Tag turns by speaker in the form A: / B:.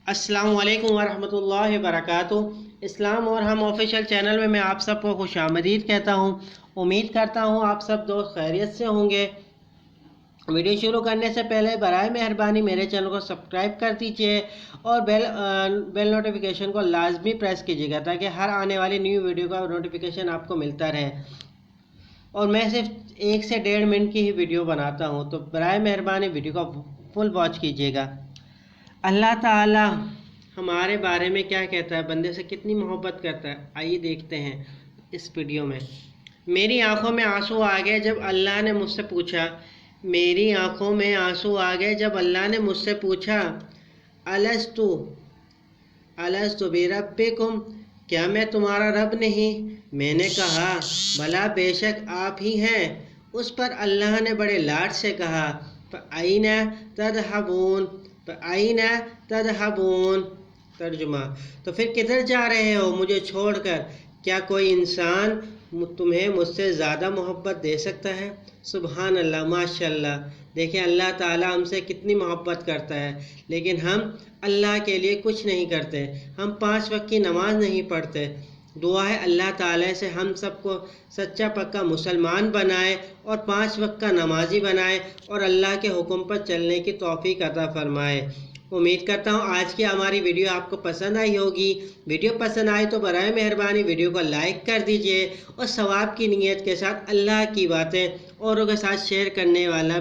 A: अस्सलाम वालेकुम वरहमतुल्लाहि वबरकातुहू। इस्लाम और हम ऑफिशियल चैनल में मैं आप सबको खुशामदीद कहता हूँ। उम्मीद करता हूँ आप सब दोस्त खैरियत से होंगे। वीडियो शुरू करने से पहले बराए मेहरबानी मेरे चैनल को सब्सक्राइब कर दीजिए और बेल नोटिफिकेशन को लाजमी प्रेस कीजिएगा ताकि हर आने वाली न्यू वीडियो का नोटिफिकेशन आपको मिलता रहे। और मैं सिर्फ 1 से 1.5 मिनट की ही वीडियो बनाता हूँ, तो बराए मेहरबानी वीडियो को फुल वॉच कीजिएगा। अल्लाह ताला हमारे बारे में क्या कहता है, बंदे से कितनी मोहब्बत करता है, आइए देखते हैं इस वीडियो में। मेरी आंखों में आंसू आ गए जब अल्लाह ने मुझसे पूछा, मेरी आंखों में आंसू आ गए जब अल्लाह ने मुझसे पूछा, अलस्तु बिरब्बिकुम, क्या मैं तुम्हारा रब नहीं? मैंने कहा भला बेशक आप ही हैं। उस पर अल्लाह ने बड़े लाड से कहा, फ़अयना तज़हबून, फ़अयना तज़हबून। तर्जुमा, तो फिर किधर जा रहे हो मुझे छोड़कर? क्या कोई इंसान तुम्हें मुझसे ज़्यादा मोहब्बत दे सकता है? सुबहान अल्लाह, माशाल्लाह। देखें अल्लाह ताला हमसे कितनी मोहब्बत करता है, लेकिन हम अल्लाह के लिए कुछ नहीं करते। हम 5 वक्त की नमाज नहीं पढ़ते। दुआ है अल्लाह ताला से हम सबको सच्चा पक्का मुसलमान बनाए और 5 वक्त का नमाजी बनाए और अल्लाह के हुक्म पर चलने की तौफीक अता फरमाए। उम्मीद करता हूँ आज की हमारी वीडियो आपको पसंद आई होगी। वीडियो पसंद आए तो बराए मेहरबानी वीडियो को लाइक कर दीजिए और सवाब की नीयत के साथ अल्लाह की बातें औरों के साथ शेयर करने वाला